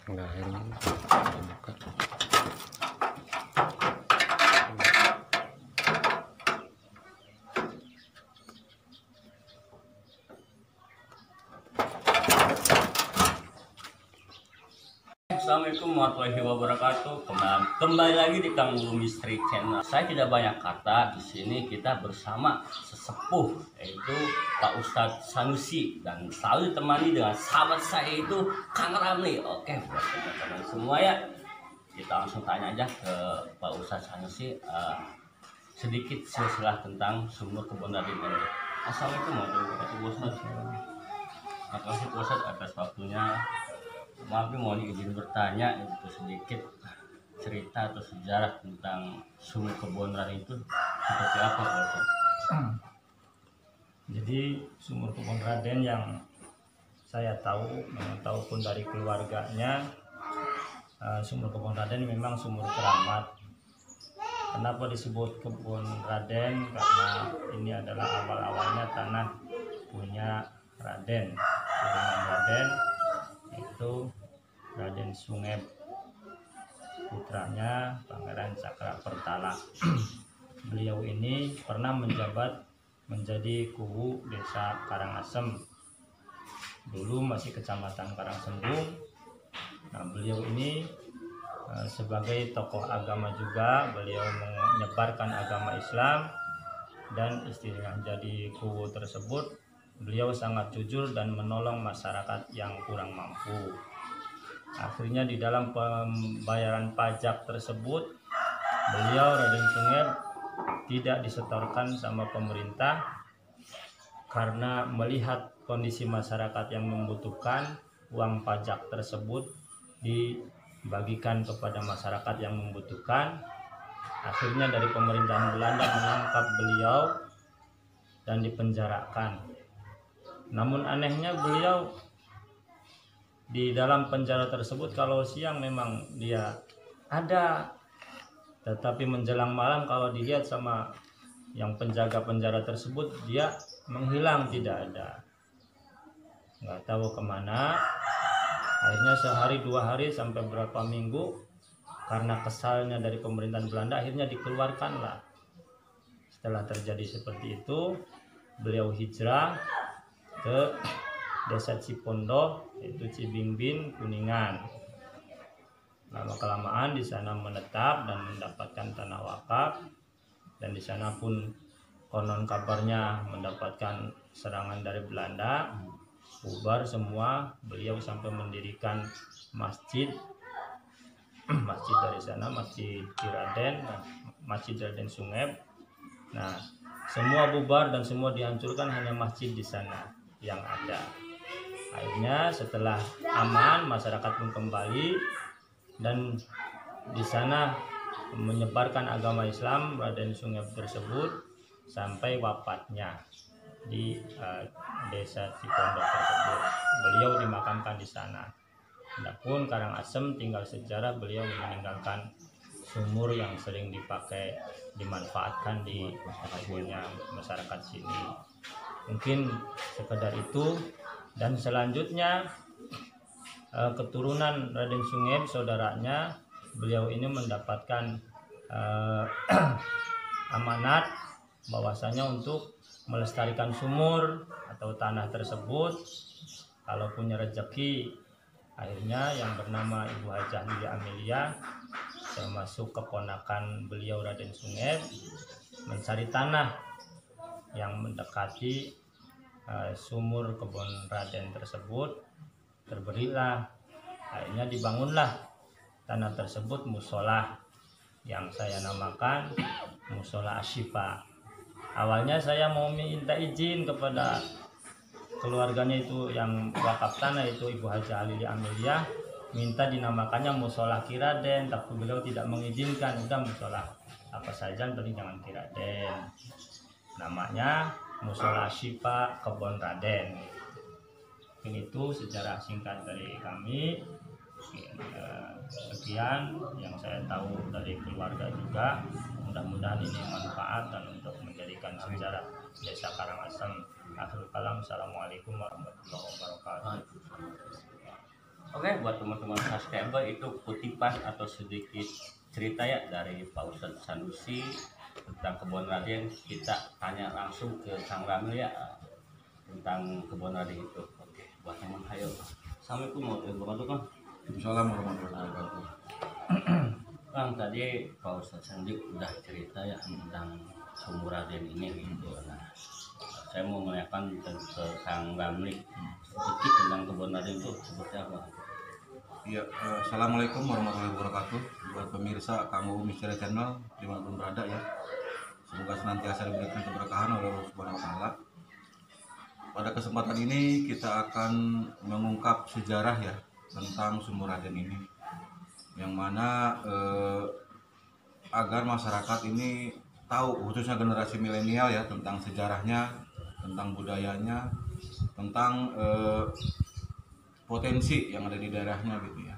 Enggak, ini buka. Assalamualaikum warahmatullahi wabarakatuh. Kembali lagi di Kang Ulu Misteri Channel. Saya tidak banyak kata. Di sini kita bersama sesepuh yaitu Pak Ustadz Sanusi dan selalu ditemani dengan sahabat saya itu Kang Ramli. Oke, buat teman-teman semua ya, kita langsung tanya aja ke Pak Ustadz Sanusi sedikit silsilah tentang sumur kebun Raden ini. Assalamualaikum warahmatullahi wabarakatuh. Terima kasih Pak Ustadz atas waktunya. Maaf, mau izin bertanya itu sedikit cerita atau sejarah tentang sumur kebun Raden itu seperti apa Pak? Jadi sumur kebun Raden yang saya tahu ataupun dari keluarganya, sumur kebun Raden memang sumur keramat. Kenapa disebut kebun Raden? Karena ini adalah awal-awalnya tanah punya Raden. Dengan Raden itu Raden Sungeb, putranya Pangeran Cakrapertala. Beliau ini pernah menjabat menjadi kuwu desa Karangasem, dulu masih kecamatan Karangsembung. Nah, beliau ini sebagai tokoh agama juga, beliau menyebarkan agama Islam, dan istilah jadi kuwu tersebut beliau sangat jujur dan menolong masyarakat yang kurang mampu. Akhirnya di dalam pembayaran pajak tersebut, beliau Raden Sungeb tidak disetorkan sama pemerintah karena melihat kondisi masyarakat yang membutuhkan, uang pajak tersebut dibagikan kepada masyarakat yang membutuhkan. Akhirnya dari pemerintahan Belanda menangkap beliau dan dipenjarakan. Namun anehnya beliau di dalam penjara tersebut kalau siang memang dia ada, tetapi menjelang malam kalau dilihat sama yang penjaga penjara tersebut dia menghilang, tidak ada, nggak tahu kemana. Akhirnya sehari dua hari sampai berapa minggu, karena kesalnya dari pemerintahan Belanda akhirnya dikeluarkanlah. Setelah terjadi seperti itu, beliau hijrah ke desa Cipondo, yaitu Cibingbin, Kuningan. Lama kelamaan di sana menetap dan mendapatkan tanah wakaf, dan di sana pun konon kabarnya mendapatkan serangan dari Belanda, bubar semua. Beliau sampai mendirikan masjid dari sana, masjid Raden, masjid Raden Sungeb. Nah, semua bubar dan semua dihancurkan, hanya masjid di sana yang ada. Akhirnya setelah aman, masyarakat pun kembali dan di sana menyebarkan agama Islam Raden Sungeb tersebut sampai wafatnya di desa Cipondo tersebut. Beliau dimakamkan di sana. Adapun Karangasem tinggal sejarah beliau meninggalkan sumur yang sering dimanfaatkan di masyarakat sini. Mungkin sekedar itu. Dan selanjutnya keturunan Raden Sungeb, saudaranya, beliau ini mendapatkan amanat bahwasanya untuk melestarikan sumur atau tanah tersebut, kalau punya rezeki. Akhirnya yang bernama Ibu Hajah Lili Amelia, termasuk keponakan beliau Raden Sungeb, mencari tanah yang mendekati sumur kebun Raden tersebut. Terberilah, akhirnya dibangunlah tanah tersebut musola yang saya namakan musola Asyifa. Awalnya saya mau minta izin kepada keluarganya itu yang wakaf tanah, itu Ibu Hajah Lili Amelia, minta dinamakannya musola Ki Raden, tapi beliau tidak mengizinkan. Udah musola apa saja, tapi jangan Ki Raden. Namanya musola Asyifa kebun Raden. Ini itu sejarah singkat dari kami. Sekian yang saya tahu dari keluarga juga. Mudah-mudahan ini manfaat dan untuk menjadikan sejarah desa Karangasem. Akhirul kalam, assalamualaikum warahmatullahi wabarakatuh. Oke, buat teman-teman subscriber itu kutipan atau sedikit cerita ya dari Pak Ustadz Sanusi tentang kebun Raden. Kita tanya langsung ke Kang Ramil ya tentang kebun Raden itu. Oke, buat teman hayo. Assalamualaikum warahmatullahi wabarakatuh. Waalaikumsalam warahmatullahi wabarakatuh. Kang, tadi Pak Ustadz Sanusi udah cerita ya tentang sumur Raden ini gitu. Nah, saya mau menanyakan ke Kang Ramil sedikit tentang kebun Raden itu seperti apa. Ya, assalamualaikum warahmatullahi wabarakatuh. Buat pemirsa Kang Uu Misteri Channel dimanapun berada ya, semoga senantiasa diberikan keberkahan oleh Allah Subhanahu Wa Taala. Pada kesempatan ini kita akan mengungkap sejarah ya tentang sumur Raden ini, yang mana agar masyarakat ini tahu, khususnya generasi milenial ya, tentang sejarahnya, tentang budayanya, tentang potensi yang ada di daerahnya gitu ya.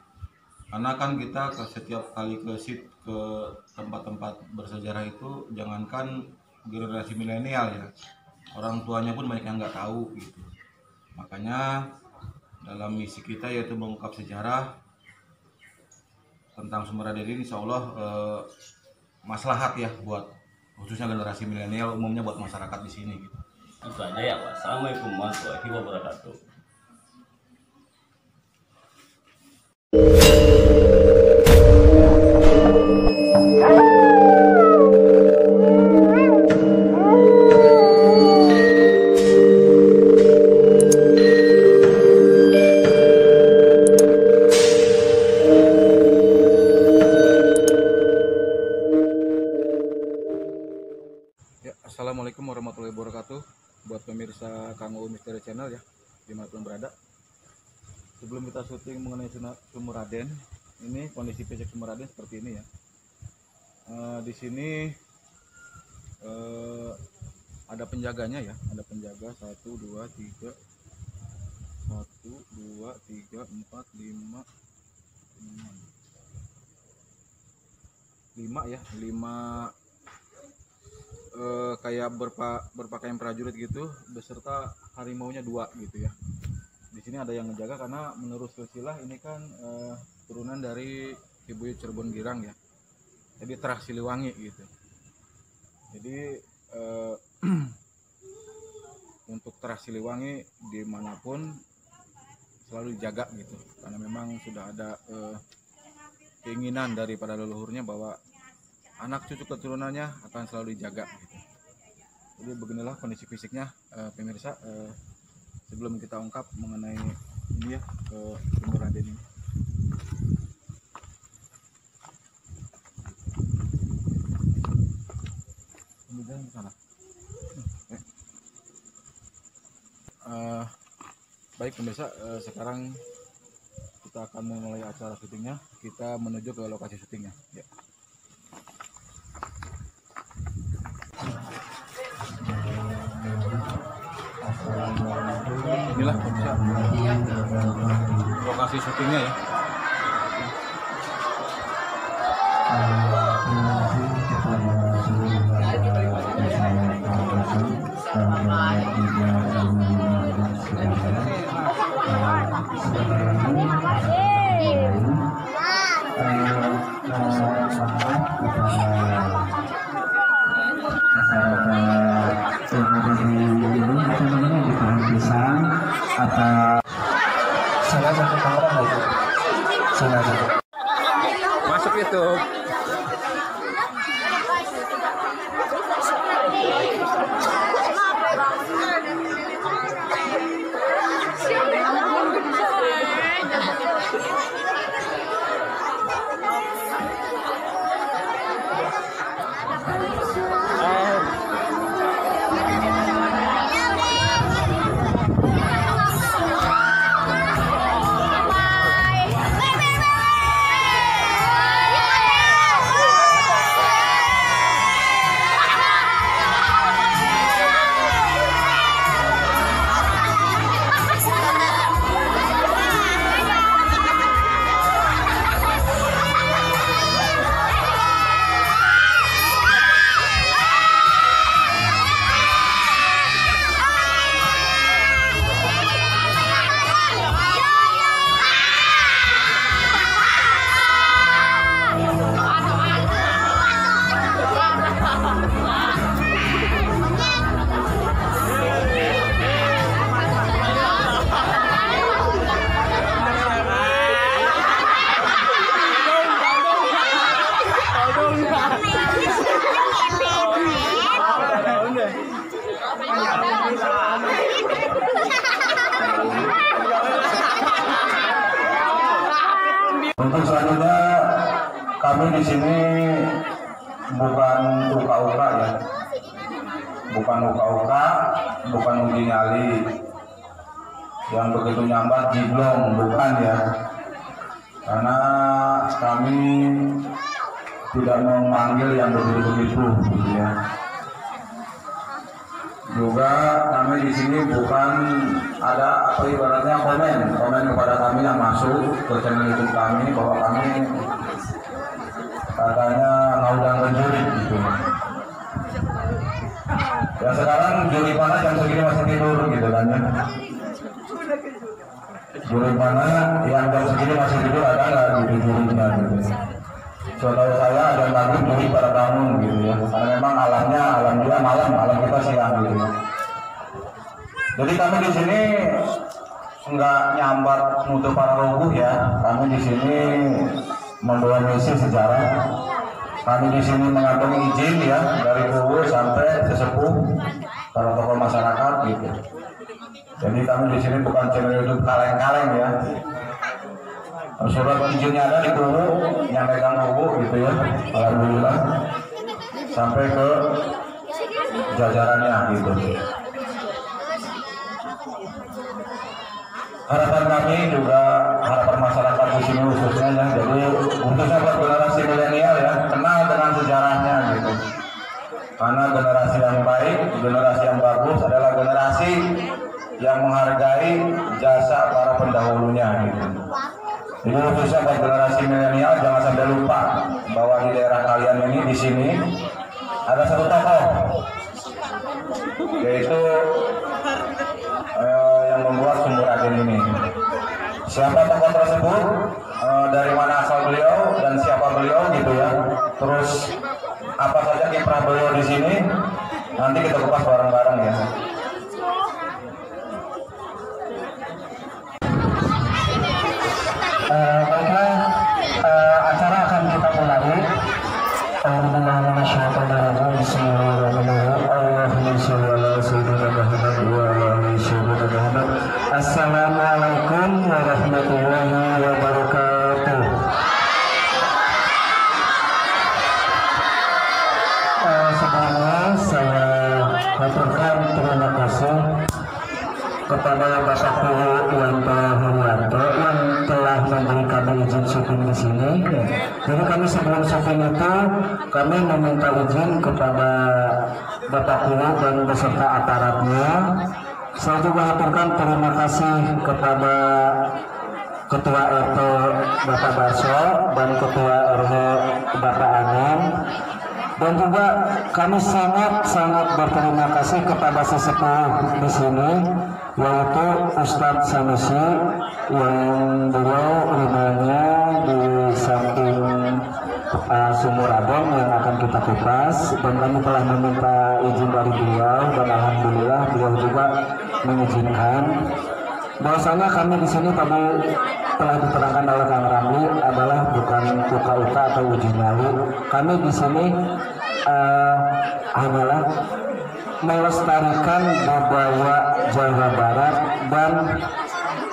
Karena kan kita setiap kali ke tempat-tempat bersejarah itu, jangankan generasi milenial ya, orang tuanya pun banyak yang nggak tahu gitu. Makanya dalam misi kita yaitu mengungkap sejarah tentang sumur Raden ini, insya Allah maslahat ya buat khususnya generasi milenial, umumnya buat masyarakat di sini gitu. Itu aja ya, wassalamualaikum warahmatullahi wabarakatuh. Ya, assalamualaikum warahmatullahi wabarakatuh. Buat pemirsa Kang Uu Misteri Channel ya, dimanapun berada. Sebelum kita syuting mengenai sumur Raden, ini kondisi fisik sumur Raden seperti ini ya. Di sini ada penjaganya ya, ada penjaga 1, 2, 3, 4, 5 ya, 5 kayak berpakaian prajurit gitu, beserta harimaunya 2 gitu ya. Di sini ada yang menjaga karena menurut silsilah ini kan turunan dari Ibu Cirebon Girang ya. Jadi Terah Siliwangi gitu. Jadi untuk Terah Siliwangi dimanapun selalu dijaga gitu. Karena memang sudah ada keinginan daripada leluhurnya bahwa anak cucu keturunannya akan selalu dijaga gitu. Jadi beginilah kondisi fisiknya pemirsa, sebelum kita ungkap mengenai ini ya sumur Raden ini. Kemudian ke sana. Baik pemirsa, sekarang kita akan memulai acara syutingnya. Kita menuju ke lokasi syutingnya ya. Inilah pemirsa lokasi syutingnya ya. Masuk YouTube. di sini bukan uka-uka ya, bukan uka-uka, bukan uji nyali yang begitu nyambat jiblong, bukan ya. Karena kami tidak memanggil yang begitu-begitu, gitu ya. Juga kami di sini bukan ada apa ibaratnya komen kepada kami yang masuk ke channel YouTube kami bahwa kami katanya ngundang penjuri gitu. Ya sekarang juri mana jam segini masih tidur gitu kan ya. Juri mana yang jam segini masih tidur ada nggak gitu jurinya gitu. Setahu saya ada lagi juri pada bangun gitu ya. Karena memang alam dia malam, alam kita siang gitu. Jadi kami di sini nggak nyambat mutu para roguh ya. Kami di sini membawa misi sejarah. Kami di sini mengantongi izin ya dari kuwu sampai sesepuh para tokoh masyarakat gitu. Jadi kami di sini bukan channel YouTube kaleng-kaleng ya. Surat izinnya ada di kuwu yang pegang kuwu gitu ya. Alhamdulillah sampai ke jajarannya gitu. Harapan kami juga harapan masyarakat di sini khususnya ya. Jadi khususnya buat generasi milenial ya, kenal dengan sejarahnya gitu. Karena generasi yang baik, generasi yang bagus adalah generasi yang menghargai jasa para pendahulunya gitu. Jadi khususnya buat generasi milenial jangan sampai lupa bahwa di daerah kalian ini di sini ada satu tokoh yaitu yang membuat Sumber Aden ini. Siapa tokoh tersebut, dari mana asal beliau dan siapa beliau gitu ya. Terus apa saja kiprah beliau di sini, nanti kita kupas bareng-bareng ya. Baiklah, acara akan kita mulai. Assalamualaikum warahmatullahi wabarakatuh. Sebelumnya saya haturkan terima kasih kepada Bapak Guru Wanto Hurwanto yang telah memberi kami izin syuting di sini. Jadi kami sebelum syuting itu kami meminta izin kepada Bapak Guru dan beserta aparatnya. Saya juga haturkan terima kasih kepada Ketua RT Bapak Barso dan Ketua RW Bapak Anem. Dan juga kami sangat berterima kasih kepada sesepuh di sini yaitu Ustadz Sanusi yang beliau rumahnya di samping Sumur Aden yang akan kita kupas, dan kami telah meminta izin dari beliau dan alhamdulillah beliau juga mengizinkan. Bahwasanya kami di sini tadi telah diterangkan oleh Kang Ramli adalah bukan uka-uka atau uji nyali. Kami di sini hanyalah melestarikan budaya Jawa Barat dan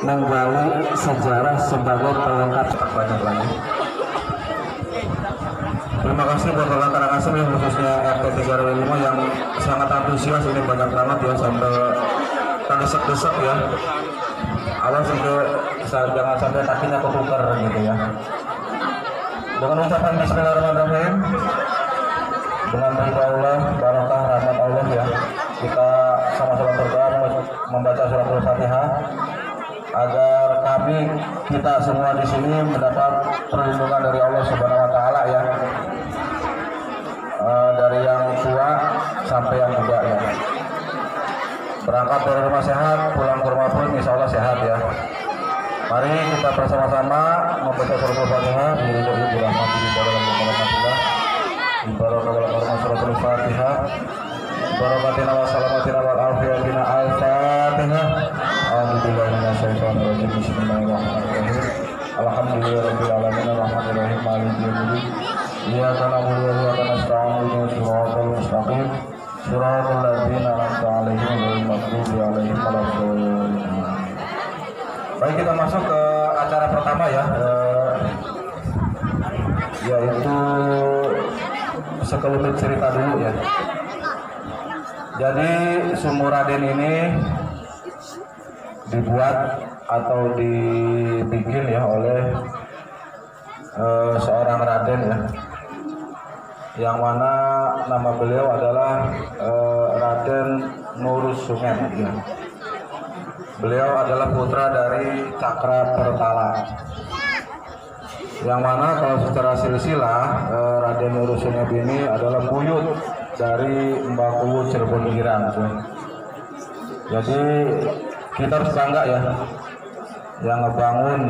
menggali sejarah sebagai pelengkap Banyak lagi. Terima kasih buat orang Karangasem yang khususnya RT 3 yang sangat antusias, ini banyak banget ya sampai terdesak-desak ya. Awas jangan sampai kakinya ketukar gitu ya. Dengan ucapan Bismillahirrahmanirrahim, dengan ridha Allah, barakah rahmat Allah ya, kita sama-sama berdoa membaca surat Al-Fatihah agar kita semua di sini mendapat perlindungan dari Allah Subhanahu Wa Taala ya, dari yang tua sampai yang muda ya. Berangkat dari rumah sehat, pulang ke rumah pun insya Allah sehat ya. Mari kita bersama-sama membaca surat Al-Fatihah. Suratul Fatihah. Barakatina wa salamatina wal afiyatina al-Fatihah. Alhamdulillahi minasyaitonir rajim. Bismillahirrahmanirrahim. Alhamdulillahirabbil alamin arrahmanir rahim maliki yaumiddin. Iyyaka na'budu wa iyyaka nasta'in ihdinas siratal mustaqim. Siratal ladzina an'amta 'alaihim ghairil maghdubi 'alaihim waladdallin. Baik, kita masuk ke acara pertama ya. yaitu sekelumit cerita dulu ya. Jadi sumur Raden ini dibuat atau dibikin ya oleh seorang Raden ya, yang mana nama beliau adalah Raden Nurusunget ya. Beliau adalah putra dari Cakra Pertala, yang mana kalau secara silsilah Raden Nurusunget ini adalah buyut dari Mbah Kuwu Cirebon Girang ya. Jadi kita harus bangga ya, yang ngebangun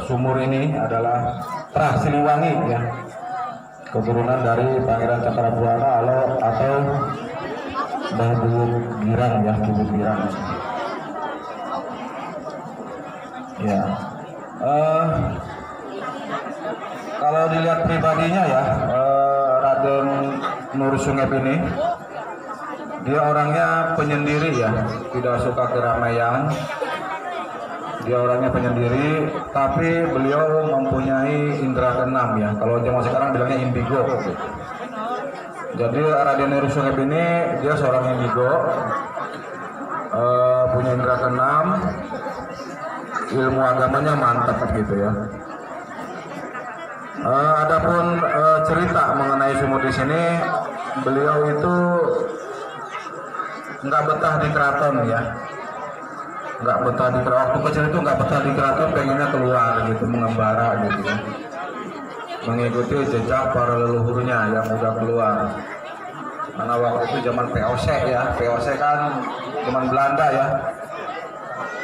sumur ini adalah Trah Siliwangi ya, keturunan dari Pangeran Cakrabuana atau Mbah Kuwu Girang ya, Kuwu Girang. Ya, kalau dilihat pribadinya ya, Raden Nurusunget ini dia orangnya penyendiri ya, tidak suka keramaian. Dia orangnya penyendiri, tapi beliau mempunyai indera keenam ya. Kalau zaman sekarang bilangnya indigo. Jadi Raden Nurusunget ini dia seorang indigo, punya indera keenam. Ilmu agamanya mantap gitu ya. Adapun cerita mengenai sumur di sini, beliau itu nggak betah di keraton ya, nggak betah di keraton. Waktu kecil itu nggak betah di keraton, pengennya keluar gitu, mengembara gitu ya, mengikuti jejak para leluhurnya yang udah keluar. Karena waktu itu zaman VOC ya, VOC kan zaman Belanda ya,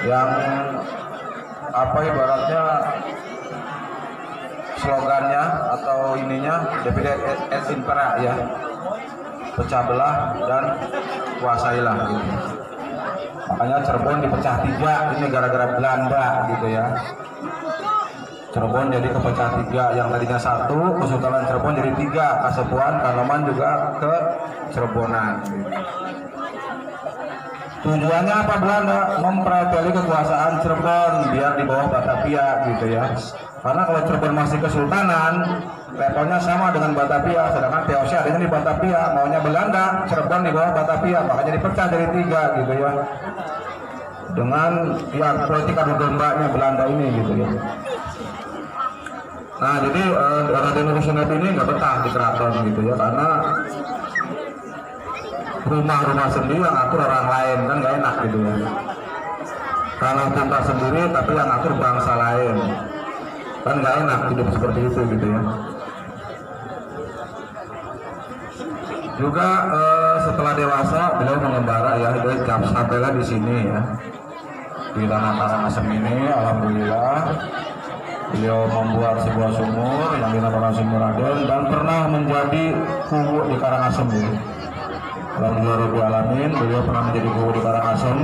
yang apa ibaratnya slogannya atau ininya Divide et Impera ya, pecah belah dan kuasailah gitu. Makanya Cirebon dipecah 3 ini gara-gara Belanda gitu ya. Cirebon jadi kepecah 3, yang tadinya 1 Kesultanan Cirebon jadi 3, Kasepuhan Kanoman juga ke Cirebonan gitu. Tujuannya apa Belanda? Memperoleh kekuasaan Cirebon biar di bawah Batavia gitu ya. Karena kalau Cirebon masih kesultanan, levelnya sama dengan Batavia, sedangkan VOC adanya di Batavia, maunya Belanda, Cirebon di bawah Batavia, makanya dipecah dari 3 gitu ya. Dengan ya politik adu dombanya Belanda ini gitu ya. Nah jadi Raden Nurusunget ini nggak betah di keraton gitu ya, karena rumah-rumah sendiri yang atur orang lain kan nggak enak gitu ya. Kalau kita sendiri tapi yang atur bangsa lain kan nggak enak hidup seperti itu gitu ya. Juga setelah dewasa beliau mengembara ya, dia sampailah di sini ya, di tanah Karangasem ini. Alhamdulillah beliau membuat sebuah sumur yang dinamakan Sumur Raden dan pernah menjadi kuwu di Karangasem ya. Alhamdulillah beliau pernah menjadi kuwu di Karangasem.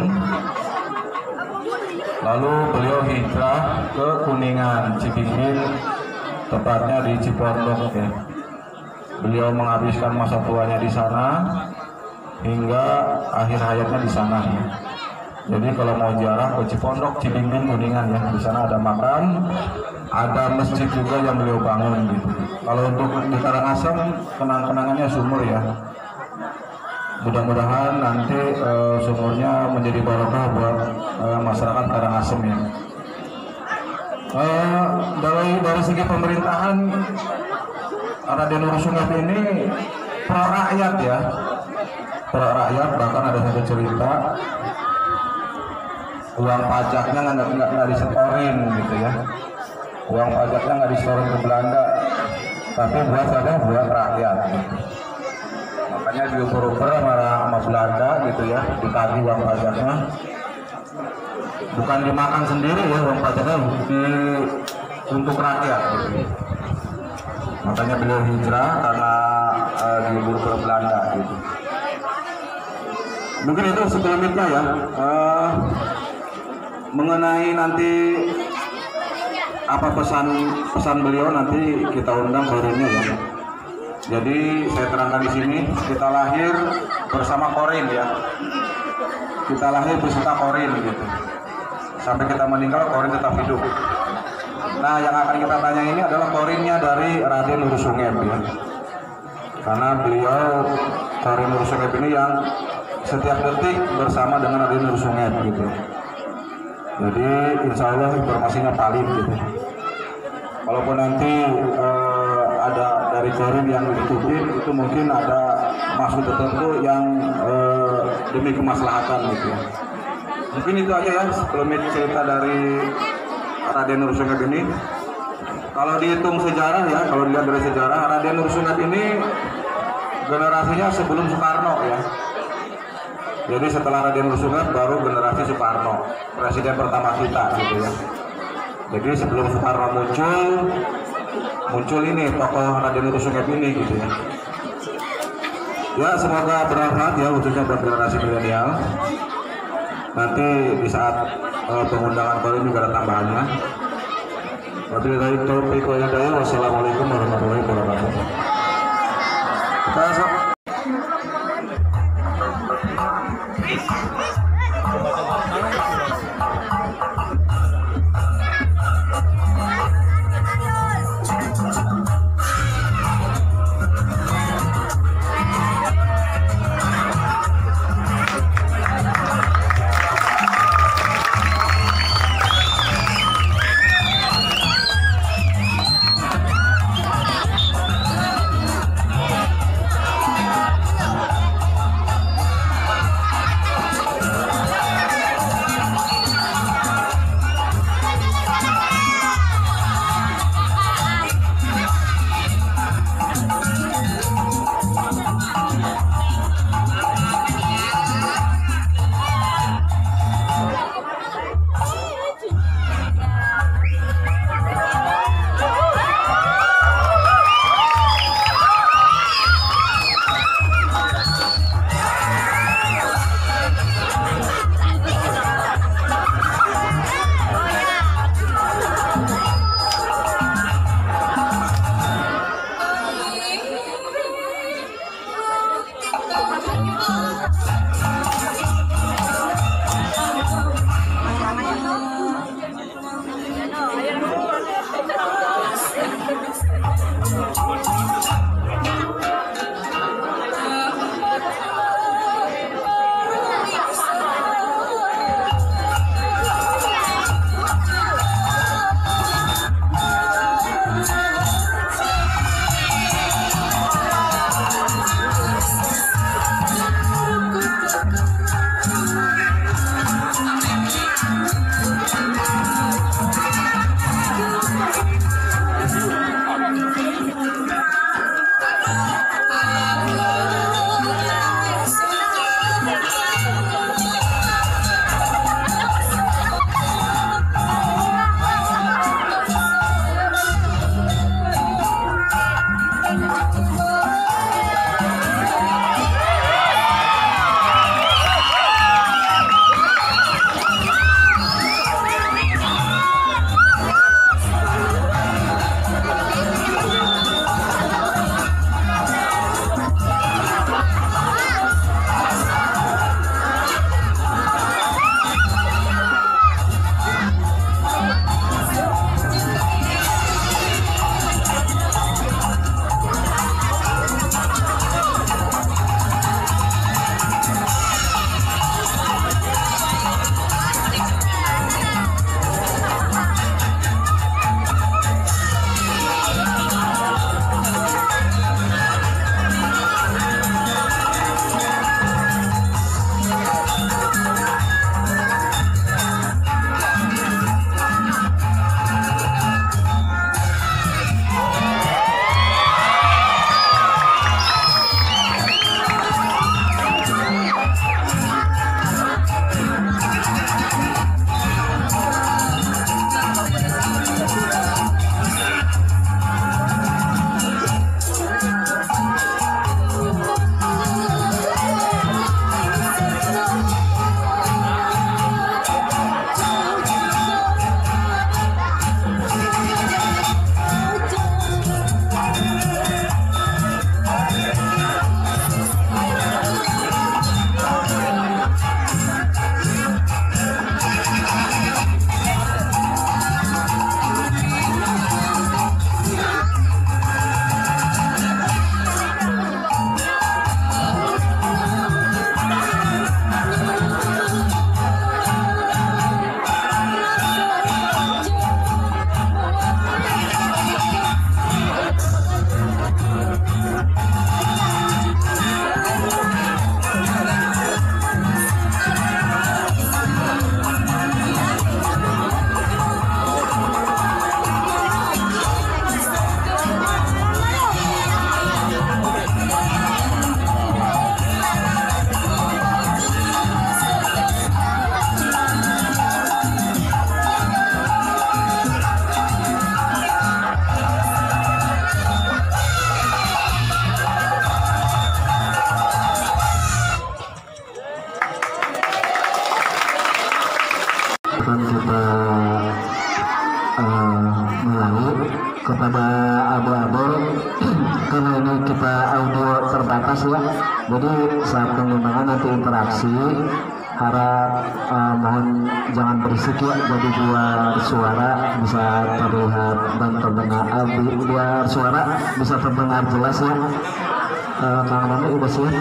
Lalu beliau hijrah ke Kuningan, Cibimbing, tepatnya di Cipondok ya. Beliau menghabiskan masa tuanya di sana hingga akhir hayatnya di sana. Ya. Jadi kalau mau ziarah ke Cipondok, Cibimbing, Kuningan ya, di sana ada makam, ada masjid juga yang beliau bangun gitu. Kalau untuk di Karangasem, kenang-kenangannya sumur ya. Mudah-mudahan nanti sumurnya menjadi barokah buat masyarakat Karangasem ya. Dari segi pemerintahan, Raden Nurusunget ini pro rakyat ya, pro rakyat. Bahkan ada satu cerita uang pajaknya nggak disetorin gitu ya, uang pajaknya nggak disetorin ke Belanda, tapi buat rakyat gitu. Makanya diukur-ukur sama Belanda gitu ya, ditagih uang pajaknya, bukan dimakan sendiri ya, uang pajaknya untuk rakyat gitu. Makanya beliau hijrah karena diukur ke Belanda gitu. Mungkin itu sebelumnya ya, mengenai nanti apa pesan beliau nanti kita undang barunya ya. Jadi saya terangkan di sini, kita lahir bersama Korin ya, kita lahir beserta Korin gitu, sampai kita meninggal Korin tetap hidup. Nah, yang akan kita tanya ini adalah korinnya dari Raden Nurusungep ya. Karena beliau Korin Nurusungep ini yang setiap detik bersama dengan Raden Nurusungep gitu. Jadi insya Allah informasinya valid gitu. Walaupun nanti ada dari Korin yang ditutupin, itu mungkin ada maksud tertentu yang demi kemaslahatan gitu ya. Mungkin itu aja ya sebelum cerita dari Raden Nurusungep ini. Kalau dihitung sejarah ya, kalau dilihat dari sejarah, Raden Nurusungep ini generasinya sebelum Soekarno ya. Jadi setelah Raden Nurusungep baru generasi Soekarno, presiden pertama kita gitu ya. Jadi sebelum Soekarno muncul ini tokoh Raden Nurusungep ini gitu ya. Ya semoga bermanfaat ya, khususnya buat generasi milenial. Nanti di saat pengundangan Korin juga ada tambahannya. Wabillahi taufiq wal hidayah. Wassalamualaikum warahmatullahi wabarakatuh. akan kita mulai kepada abu-abu karena ini kita audio terbatas ya, jadi saat pengembangan nanti interaksi harap mohon jangan berisik ya, jadi biar suara bisa terlihat dan terdengar, biar suara bisa terdengar jelas ya. Kang Rami udah siap?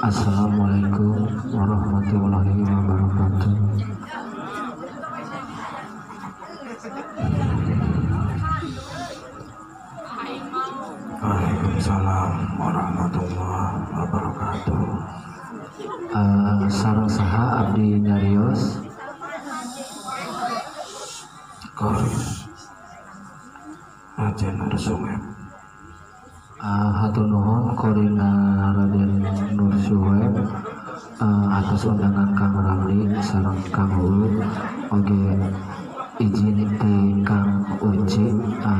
Assalamualaikum warahmatullahi wabarakatuh. Waalaikumsalam warahmatullahi wabarakatuh. Sareng saha abdi nyarios. Ajen Nursumem. Hatur nuhun Korina Raden Nursuwem atas undangan Kang Ramli sareng Kang Ulun oge izin ti Kang Uci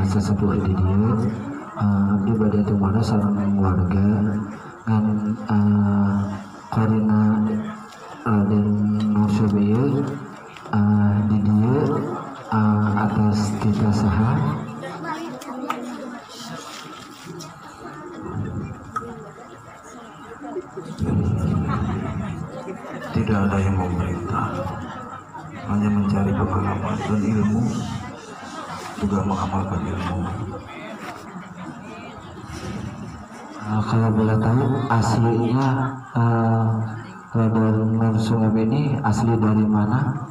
sesepuh di dieu abdi bade tumara sareng warga ngan Korina Raden Nursuwem di dieu atas kita saha Tidak ada yang memerintah, hanya mencari pengalaman dan ilmu, juga mengamalkan ilmu. Kalau boleh tahu aslinya Raden Nursuwem ini asli dari mana?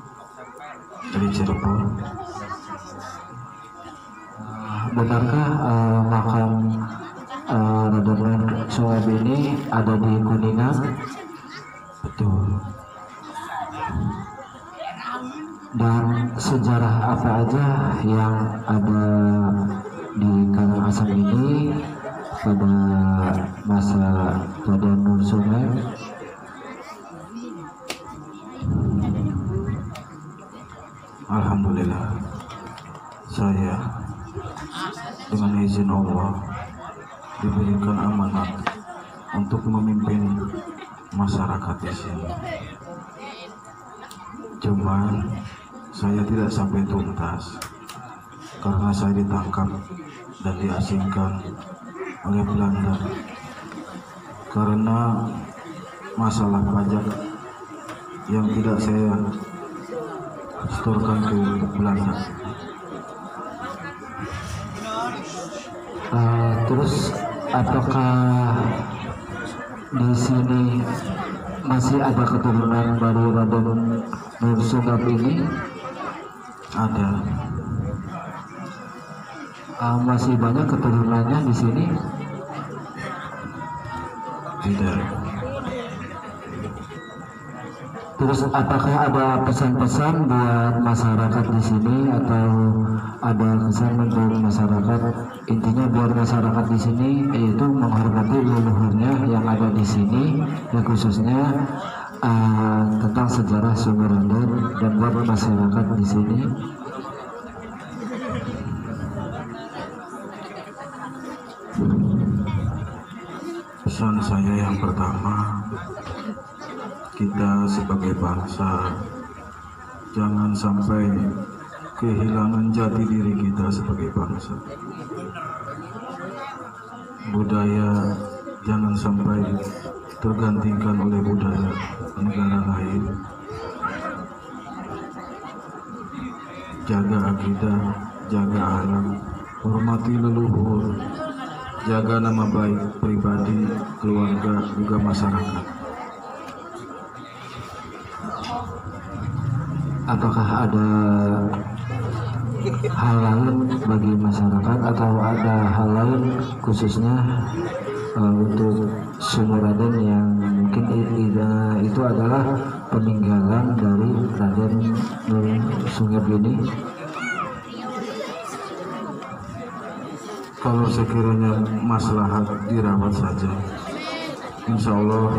Dari Cirebon. Benarkah makam Raden Nursuwem ini ada di Kuningan? Betul. Dan sejarah apa aja yang ada di Karangasem ini pada masa Raden Nursuwem? Alhamdulillah, saya dengan izin Allah diberikan amanat untuk memimpin masyarakat di sini. Cuman saya tidak sampai tuntas karena saya ditangkap dan diasingkan oleh Belanda karena masalah pajak yang tidak saya setorkan ke Belanda. Terus apakah di sini masih ada keturunan dari Raden Nur Sungap ini? Ada. Masih banyak keturunannya di sini? Tidak. Terus apakah ada pesan-pesan buat masyarakat di sini atau ada kesan untuk masyarakat, intinya biar masyarakat di sini yaitu menghormati leluhurnya yang ada di sini, ya khususnya tentang sejarah Sungai Raden dan buat masyarakat di sini? Pesan saya yang pertama, kita sebagai bangsa jangan sampai kehilangan jati diri kita sebagai bangsa. Budaya jangan sampai tergantikan oleh budaya negara lain. Jaga akidah, jaga alam, hormati leluhur, jaga nama baik pribadi, keluarga, juga masyarakat. Apakah ada hal lain bagi masyarakat atau ada hal lain khususnya untuk Sungai Raden yang mungkin itu adalah peninggalan dari Raden Nur Sungap ini? Kalau sekiranya maslahat dirawat saja, insya Allah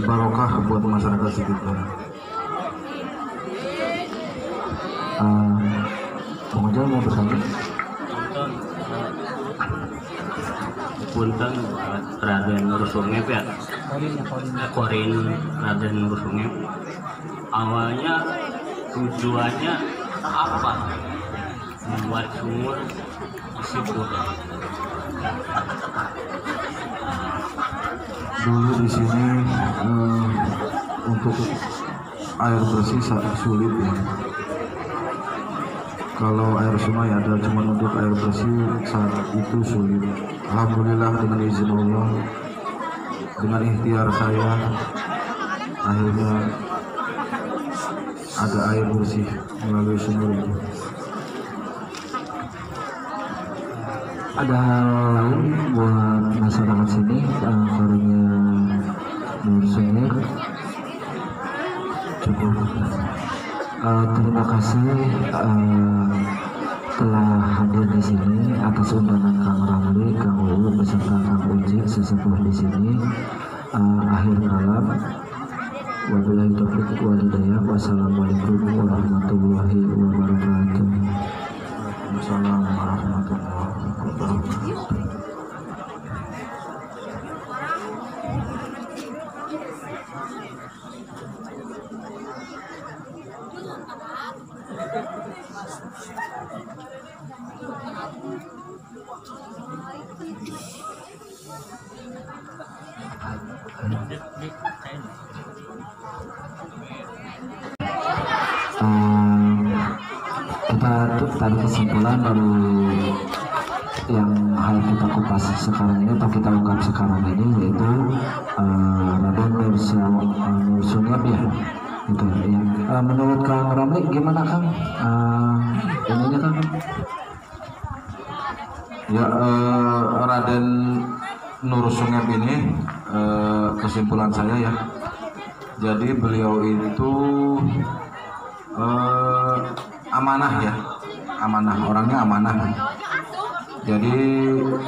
barokah buat masyarakat sekitar. Pengunjung mau bertanya? Punten Raden Nur Sungap ya. Korin Raden Nur Sungap. Awalnya tujuannya apa? Membuat sumur di situ. Dulu di sini untuk air bersih sangat sulit ya. Kalau air sungai ada, cuman untuk air bersih saat itu sulit. Alhamdulillah dengan izin Allah, dengan ikhtiar saya, akhirnya ada air bersih melalui sumur itu. Ada hal lain buat masyarakat sini karunia Nur Sungap? Cukup. Terima kasih telah hadir di sini atas undangan Kang Ramli, Kang Ulu beserta Kang Uji sesepuh di sini. Akhir kalam, wabillahi taufiq wal hidayah. Wassalamualaikum warahmatullahi wabarakatuh. Assalamualaikum warahmatullahi wabarakatuh. Kita tarik kesimpulan dari yang hal kita kupas sekarang ini atau kita ungkap sekarang ini, yaitu Raden Nur Sungap ya, itu ya. Menurut Kang Ramli gimana Kang? Ininya Kang? Ya, Raden Nur Sungap ini kesimpulan saya ya. Jadi beliau itu amanah ya, amanah, orangnya amanah. Jadi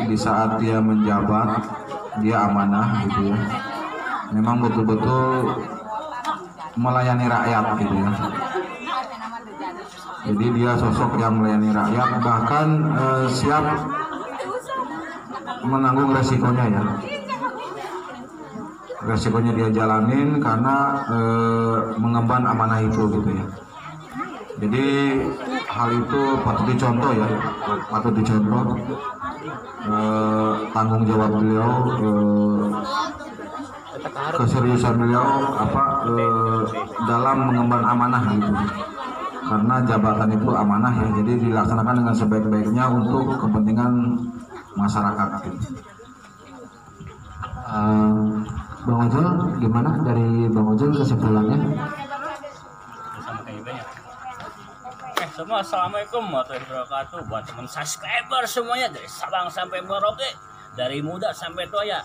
di saat dia menjabat, dia amanah gitu ya. Memang betul-betul melayani rakyat gitu ya. Jadi dia sosok yang melayani rakyat, bahkan siap menanggung resikonya ya. Resikonya dia jalanin karena mengemban amanah itu gitu ya. Jadi hal itu patut dicontoh ya, patut dicontoh tanggung jawab beliau, keseriusan beliau dalam mengemban amanah gitu. Karena jabatan itu amanah ya, jadi dilaksanakan dengan sebaik-baiknya untuk kepentingan masyarakat gitu. Bang Ojol gimana dari Bang Ojol kesimpulannya? Bersama kayak banyak. Semua assalamualaikum warahmatullahi wabarakatuh buat teman subscriber semuanya dari Sabang sampai Merauke, dari muda sampai tua ya.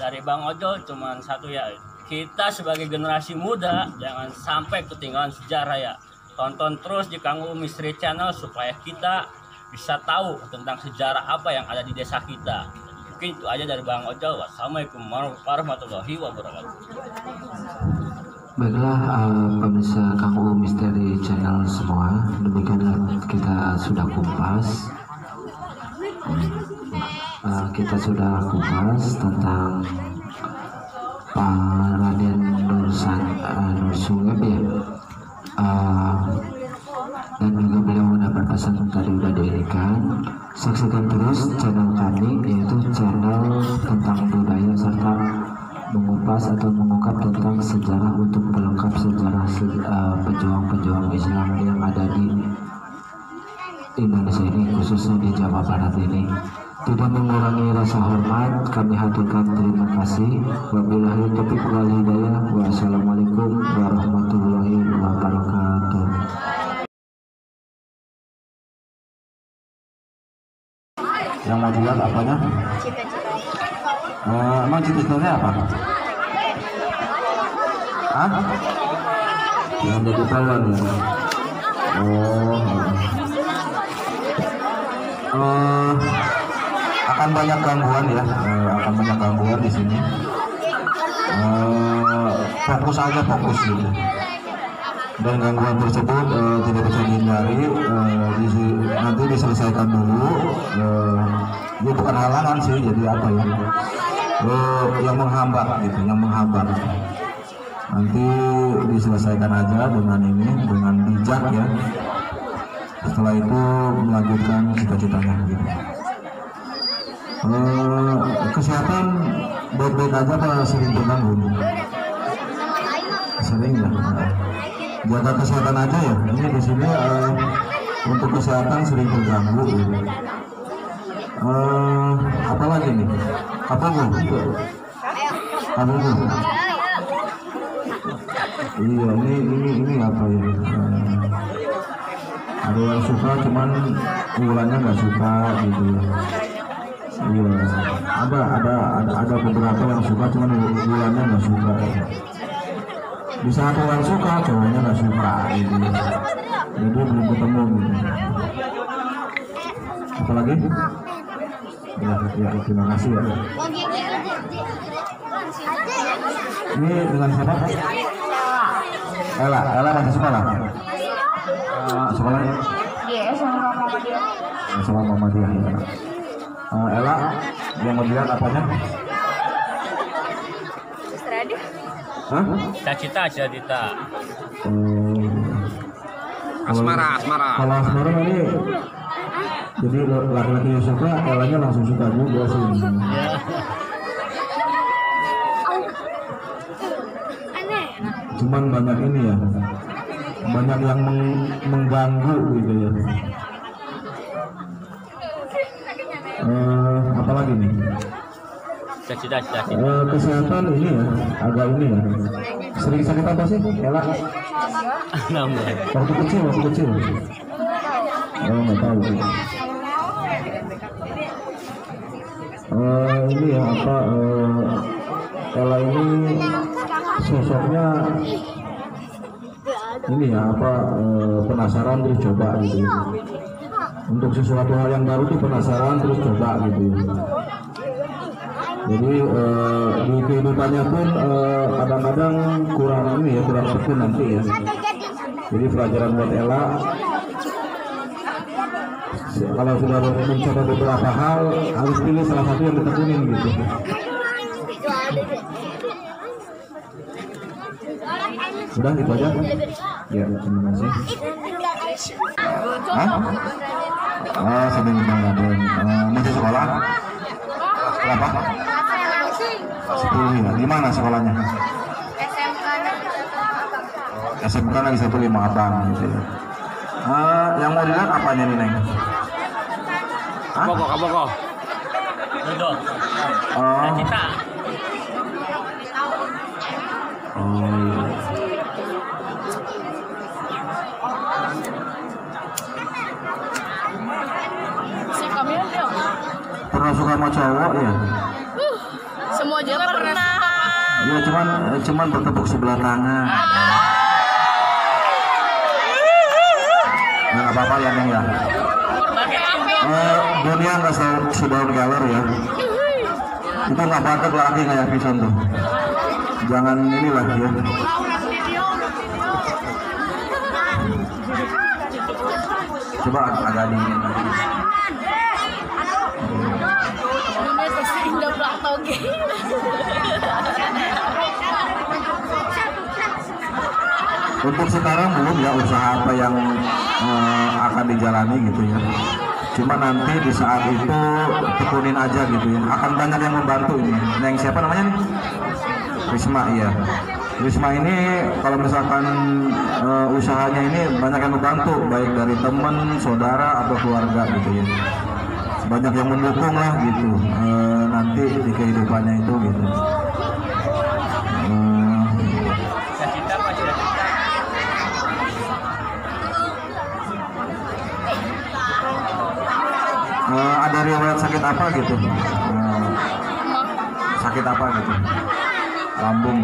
Dari Bang Ojol cuman satu ya, kita sebagai generasi muda jangan sampai ketinggalan sejarah ya. Tonton terus di Kang Uu Misteri Channel supaya kita bisa tahu tentang sejarah apa yang ada di desa kita. Mungkin itu aja dari Bang Ojol. Wassalamualaikum warahmatullahi wabarakatuh. Baiklah pemirsa Kang Uu Misteri Channel semua, demikianlah kita sudah kupas. Kita sudah kupas tentang Pak Raden Nursungep ya, dan juga beliau mendapat pesan tadi sudah diirikan. Saksikan terus channel kami, yaitu channel tentang budaya serta mengupas atau mengungkap tentang sejarah untuk pelengkap sejarah pejuang-pejuang Islam yang ada di Indonesia ini, khususnya di Jawa Barat ini. Tidak mengurangi rasa hormat, kami haturkan terima kasih. Wabillahi taufiq wal hidayah. Wassalamualaikum warahmatullahi wabarakatuh. Yang mau dilihat apanya? Emang cita-citanya apa? Hah? Yang jadi pahlawan ya? Akan banyak gangguan ya, akan banyak gangguan di sini. Fokus aja, fokus gitu. Dan gangguan tersebut tidak bisa dihindari, nanti diselesaikan dulu. Ini bukan halangan sih, jadi apa ya? Yang menghambat gitu, yang menghambat. Nanti diselesaikan aja dengan ini, dengan bijak ya. Setelah itu melanjutkan cita-citanya gitu. Kesehatan baik-baik aja kalau sering terganggu. Sering ya. Jaga kesehatan aja ya. Ini di sini untuk kesehatan sering terganggu. Gitu. Apa lagi nih? Apa bu? Apa bu? Iya, ini apa ini? Ada yang suka, cuman ulangnya nggak suka gitu ya. Iya, ada beberapa yang suka, cuman ulangnya nggak suka. Di saat orang suka, cowoknya nggak suka gitu. Jadi belum ketemu gitu. Apa lagi? Ya, terima kasih ya. Ini dengan siapa? Ella masih sekolah? Sekolahnya? Iya, sama Muhammadiyah. Sama Muhammadiyah ya. Ella, yang mau dilihat apanya? Hah? Cita-cita. Asmara. Kalau asmara ini, jadi laki-laki yang suka, Ellanya langsung suka juga sih. Cuman banyak ini ya, banyak yang mengganggu gitu ya. Apalagi nih? Cita-cita. Kesehatan ini ya, agak ini ya. Sering sakit apa sih, Ella? Waktu kecil. Oh, nggak tahu. Ini ya apa? Ella ini sosoknya ini ya apa? Penasaran terus coba gitu. Untuk sesuatu hal yang baru tuh penasaran terus coba gitu. Jadi di kehidupannya pun kadang-kadang kurang ini ya, kurang tekun nanti ya. Jadi pelajaran buat Ella, kalau sudah mencoba beberapa hal harus pilih salah satu yang ditekunin gitu. Sudah itu aja. Ya, terima kasih. Hah? Sampai Bang Raden. Masih sekolah? Berapa? 10 ya. Di mana sekolahnya? SMK Negeri 1 Lima Abang gitu ya. Yang mau dilihat apanya nih Neng? Kapoko. Duduk. Cita. iya. Pernah suka sama cowok ya? Semua juga pernah. Ya cuman bertepuk sebelah tangan. Nggak apa-apa ya Neng ya. Dunia nggak sedaun galer ya. Itu nggak pantas lagi kayak pisan tuh. Jangan inilah ya. Coba agak dingin lagi. Untuk sekarang belum ya usaha apa yang akan dijalani gitu ya. Cuma nanti di saat itu tekunin aja gitu ya. Akan banyak yang membantu ini. Neng siapa namanya nih? Risma ya. Risma ini kalau misalkan usahanya ini banyak yang membantu, baik dari teman, saudara atau keluarga gitu ya. Banyak yang mendukung lah gitu nanti di kehidupannya itu gitu. Ada riwayat sakit apa gitu? Sakit apa gitu? Lambung.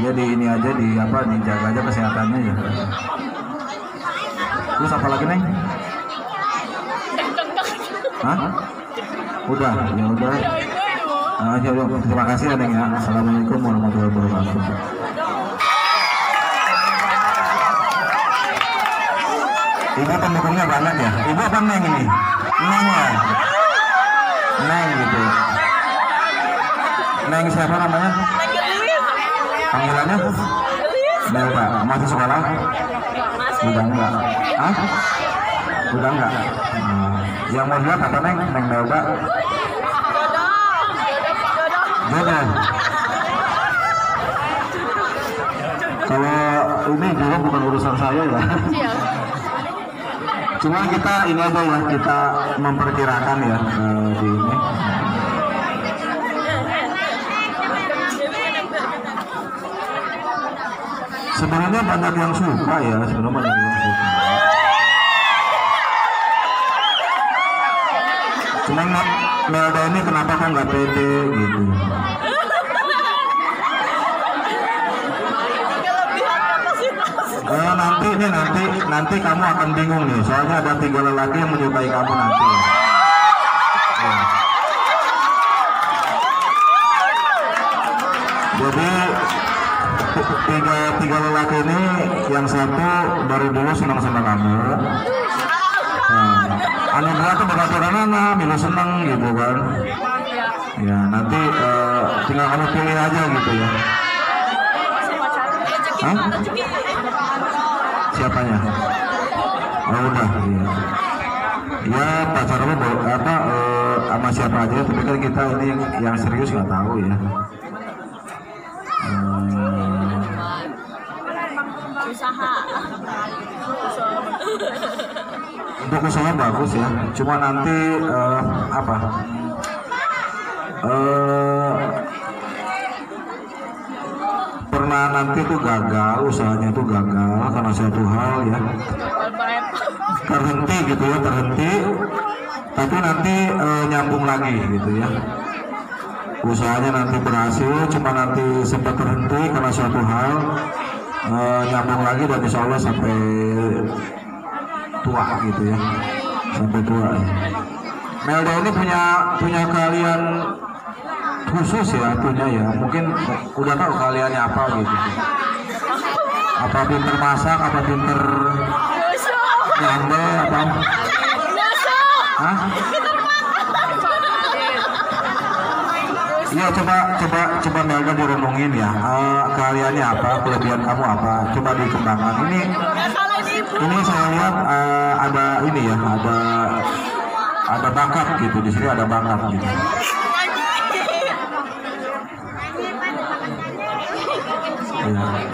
Ya di ini aja di apa dijaga aja kesehatannya ya. Terus apa lagi Neng? Hah? Udah, ya udah. Ya, terima kasih ya Neng ya. Assalamualaikum warahmatullahi wabarakatuh. Ibu pendukungnya banyak ya. Ibu apa Neng ini? Neng ya. Neng gitu. Neng siapa namanya? Panggilannya? Delta. Masih sekolah? Udah enggak? Hah? Udah enggak? Yang mau lihat apa Neng? Neng Delta? Jodoh. Kalau ini juga bukan urusan saya ya. Cuma kita ini aja ya, kita memperkirakan ya di ini. Sebenarnya banyak yang suka ya, sebenarnya banyak yang suka. Cuma Melda ini kenapa kok nggak pede gitu? Nanti kamu akan bingung nih, soalnya ada 3 lelaki yang menyukai kamu nanti. Ya. Jadi tiga lelaki ini, yang satu dari dulu senang sama kamu. Anu dua tuh beraturan anak, milu seneng gitu kan. Ya nanti tinggal kamu pilih aja gitu ya. Hah? Siapanya? Oh udah, iya. Ya pacarnya apa sama siapa aja, tapi kan kita ini yang serius nggak tahu ya. Usaha. Untuk usaha bagus ya, cuma nanti apa? Pernah nanti tuh gagal, usahanya tuh gagal karena suatu hal ya, terhenti gitu ya, terhenti, tapi nanti nyambung lagi gitu ya, usahanya nanti berhasil, cuma nanti sempat terhenti karena suatu hal, nyambung lagi dan insya Allah sampai tua gitu ya, sampai tua ya. Melda ini punya kalian khusus ya, punya ya, mungkin udah tahu kaliannya apa gitu, apa pinter masak, apa pinter nyambel, apa hah? Iya coba Melda direnungin ya, kaliannya apa, kelebihan kamu apa, coba dikembangkan. Ini saya lihat ada ini ya, ada bakat gitu, di sini ada bakat gitu.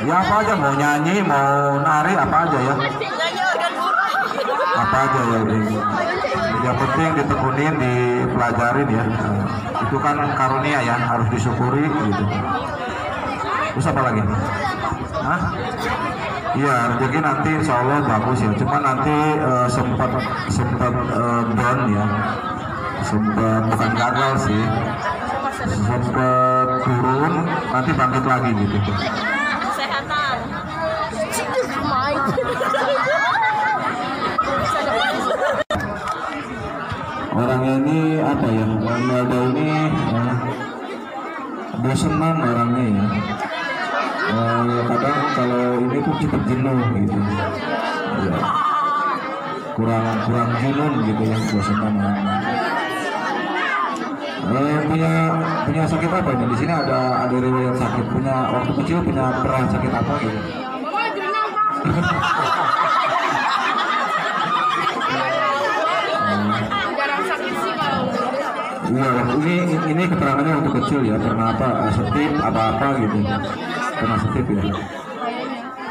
Ya apa aja, mau nyanyi, mau nari, apa aja ya, apa aja ya, yang penting ditekunin, dipelajarin ya, itu kan karunia ya, harus disyukuri gitu. Terus apa lagi? Hah? Iya, rezeki nanti insya Allah bagus ya. Cuma nanti sempat down ya. Sempat bukan gagal sih. Sempat turun, nanti bangkit lagi gitu. Kesehatan. Orangnya ini apa ya? Ronaldo ini bosenan orangnya ya. Kadang kalau ini tuh cepat jenuh gitu. Ya. Kurang junun gitu ya, bosenan orangnya. Punya sakit apa ini? Di sini ada riwayat sakit, punya waktu kecil punya pernah sakit apa gitu? Jarang sakit sih kalau. Iya, ini keterangannya waktu kecil ya, pernah apa, setip apa gitu, pernah setip ya.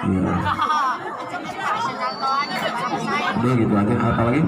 Iya. Udah gitu aja, apa lagi?